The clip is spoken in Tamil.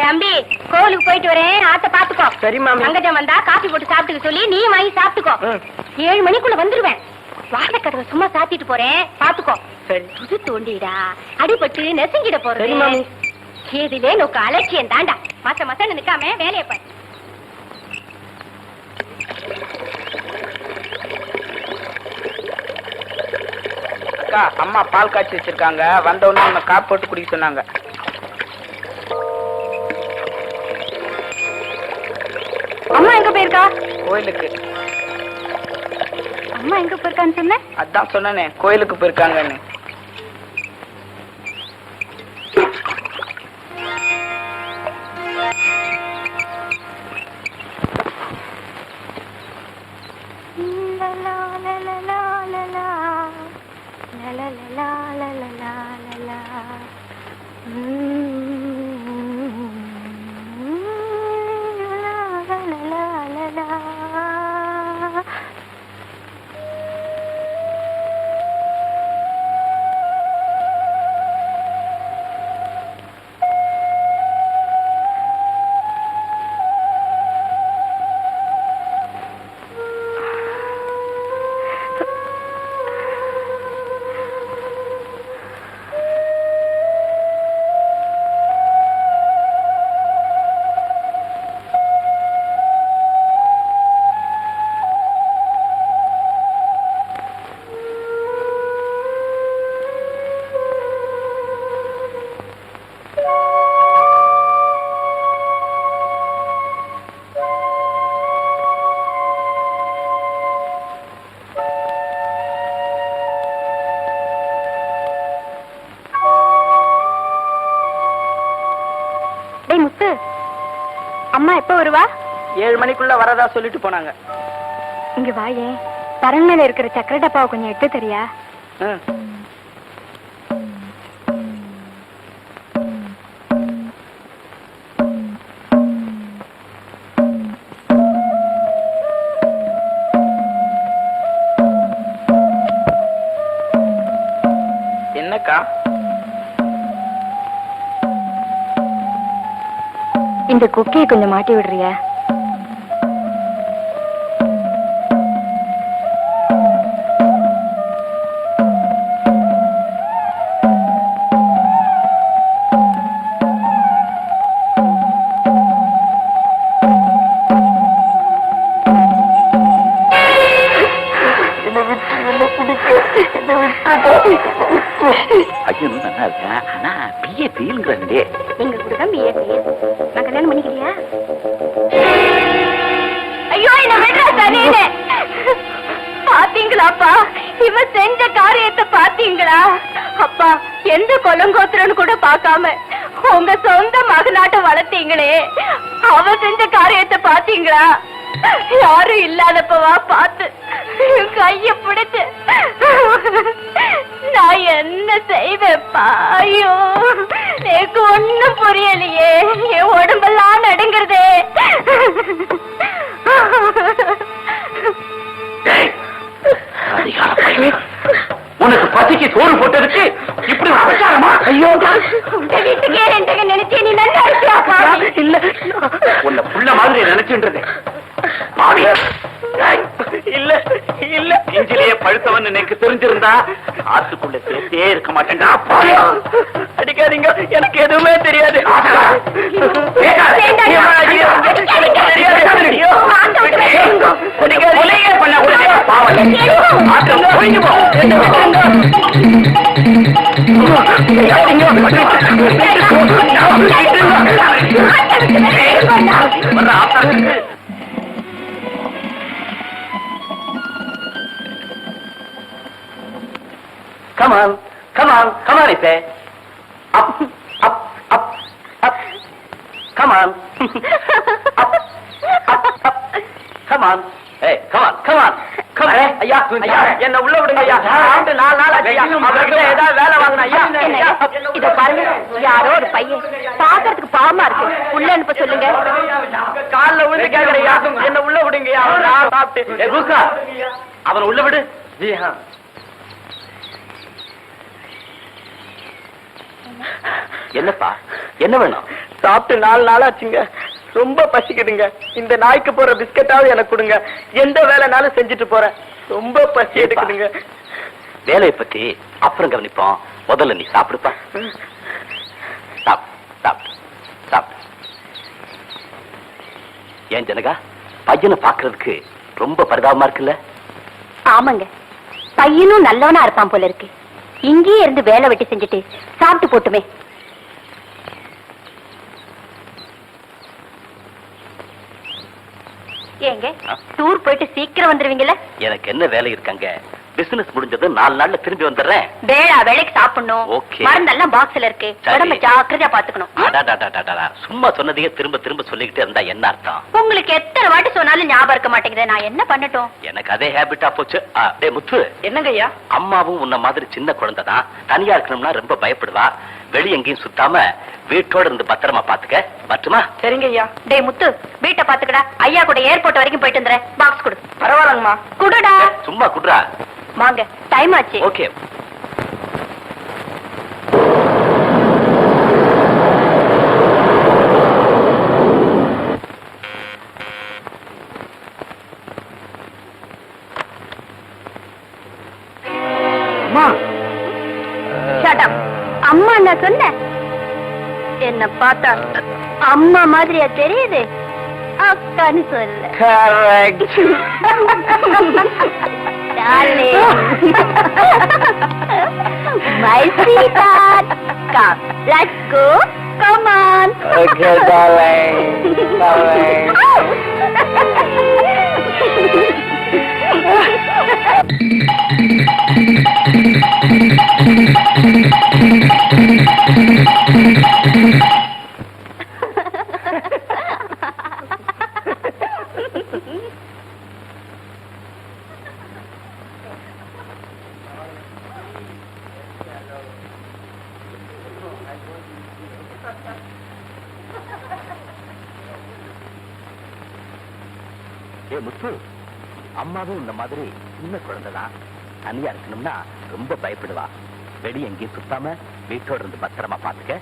தம்பி கோவிலுக்கு போயிட்டு வரேன், ஆத்த பாத்துக்கோ. சரி மாமி. அங்கஜம் வந்தா காபி போட்டு சாப்பிட்டுக்க சொல்லி நீ வாங்கி சாப்பிட்டுக்கோ. 7 மணிக்குள்ள வந்துருவேன். வாழைக்கதவை சும்மா சாத்திட்டு போறேன், பாத்துக்கோ. சரி. புது தோண்டிடா, அடிபட்டு நெசுங்கிட போறது. சரி மாமி. இதுலே நோக்க அலட்சியம் தாண்டா. மாசம் நிக்காம வேலையை பாரு. அக்கா, அம்மா பால் காய்ச்சி வச்சிருக்காங்க, வந்த உடனே உன்னை காப்பி போட்டு குடிக்க சொன்னாங்க. அம்மா எங்க போயிருக்கா? கோயிலுக்கு. அம்மா எங்க போயிருக்கான்னு சொன்ன? அதான் சொன்னனே, கோயிலுக்கு போயிருக்காங்கன்னு. அம்மா எப்ப வருவா? 7 மணிக்குள்ள வரதா சொல்லிட்டு போனாங்க. இங்க வாயே, பரன் மேல இருக்கிற சக்கரை டப்பாவை கொஞ்சம் எடுத்து தெரியா? என்னக்கா? இந்த குக்கியை கொஞ்சம் மாட்டி விடுறியா? ஐயோ நல்லா இருக்கேன், ஆனா பிஏ ஃபீல்ங்கிறே. எங்க கூட தான் பிஏ ஃபீல். நான் கல்யாணம் பண்ணிக்கிறியா? ஐயோ என்ன விடுறா. பாத்தீங்களாப்பா, இவ செஞ்ச காரியத்தை பாத்தீங்களா? அப்பா, எந்த கொலங்கோத்திரன்னு கூட பாக்காம உங்க சொந்த மகனாட்ட வளர்த்தீங்களே, அவ செஞ்ச காரியத்தை பாத்தீங்களா? யாரும் இல்லாதப்பவா பார்த்து கைய பிடிச்சு நான் என்ன செய்வேப்பா? ஐயோ, எனக்கு ஒண்ணும் புரியலையே, என் உடம்பெல்லாம் நடுங்கிறதே. உனக்கு பசிக்கு சோறு போட்டதுக்கு இப்படி அவசரமா? ஐயோ, உங்க வீட்டுக்கே ரெண்டக நினைச்சே நீ நல்லா இருக்கியாப்பா? இல்ல, உன்னை புள்ள மாதிரி நினைச்சுன்றது. இல்ல இல்ல, நெஞ்சிலேயே பழுத்தவன் எனக்கு தெரிஞ்சிருந்தா ஆத்துக்குள்ள சேர்த்தே இருக்க மாட்டேன்டா. அடிக்காதீங்க, எனக்கு எதுவுமே தெரியாது. Come on, come on, come on, Ife. Up, up, up, up. Come on. Up, up, up. Come on. Hey, come on, come on. Come on. ஐயா, ஐயா, என்ன உள்ள விடுங்க ஐயா. 4 நாள் ஆச்சு ஐயா. அவர்கிட்ட ஏதாவது வேலை வாங்கணும் ஐயா. இத பாருங்க, யாரோ ஒரு பையன் பாக்குறதுக்கு பாவமா இருக்கு, உள்ள அனுப்ப சொல்லுங்க. கால்ல விழுந்து கேக்குறையா, என்ன உள்ள விடுங்கய்யா. நான் சாப்பிட்டு அவனை உள்ள விடு. ஜி ஹா. என்னப்பா, என்ன வேணும்? சாப்பிட்டு 4 நாளாச்சுங்க. ரொம்ப பசிக்குதுங்க. இந்த நாய்க்கு போற பிஸ்கட்டாவது எனக்கு கொடுங்க. எந்த வேலைனாலும் செஞ்சுட்டு போறேன். ரொம்ப பசி எடுக்குதுங்க. வேலையை பத்தி அப்புறம் கவனிப்போம். முதல்ல நீ சாப்பிடுப்பா. சாப்பிடு. ஏன் ஜனகா, பையனை பாக்குறதுக்கு ரொம்ப பரிதாபமா இருக்குல்ல? ஆமாங்க, பையனும் நல்லவனா இருப்பான் போல இருக்கு. இங்கேயே இருந்து வேலை வெட்டி செஞ்சுட்டு சாப்பிட்டு போட்டுமே. ஏங்க டூர் போயிட்டு சீக்கிரம் வந்துருவீங்கல்ல? எனக்கு என்ன வேலை இருக்காங்க? பிசினஸ் முடிஞ்சது 4 நாள்ல திரும்பி வந்துடுறேன். வேலைக்கு சாப்பிடணும். Okay. மருந்தெல்லாம் பாக்ஸ்ல இருக்கு. சரி. உடம்ப ஜாக்கிரதையா பாத்துக்கணும். அடாடாடாடாடா, சும்மா சொன்னதையே திரும்ப திரும்ப சொல்லிக்கிட்டே இருந்தா என்ன அர்த்தம்? உங்களுக்கு எத்தனை வாட்டி சொன்னாலும் ஞாபகம் இருக்க மாட்டேங்குது. நான் என்ன பண்ணட்டும்? எனக்கு அதே ஹேபிட்டா போச்சு. டேய் முத்து, என்னங்க ஐயா? அம்மாவும் உன்ன மாதிரி சின்ன குழந்தை தான். தனியா இருக்கணும்னா ரொம்ப பயப்படுவா. வெளிய எங்கேயும் சுத்தாம வீட்டோட இருந்து பத்திரமா பாத்துக்க. பட்டுமா? சரிங்க ஐயா. டேய் முத்து, வீட்டை பாத்துக்கடா. ஐயா கூட ஏர்போர்ட் வரைக்கும் போயிட்டு வந்துறேன். பாக்ஸ் கொடு. பரவாயில்லங்கம்மா. குடுடா. சும்மா குடுறா. வாங்க, டைம் ஆச்சு. ஓகே. Shut up. அம்மா நான் சொன்னேன். என்ன பார்த்தா அம்மா மாதிரியா தெரியுது? அக்கான்னு சொல்ல. Correct. Darling. My sweetheart. Come, let's go. Come on. Okay, darling. Darling. ஏ முத்து, அம்மாவும் இந்த மாதிரி சின்ன குழந்தைதான். தனியா இருக்கணும்னா ரொம்ப பயப்படுவா. வெளிய எங்கேயும் சுத்தாம வீட்டோட இருந்து பத்திரமா பாத்துக்க.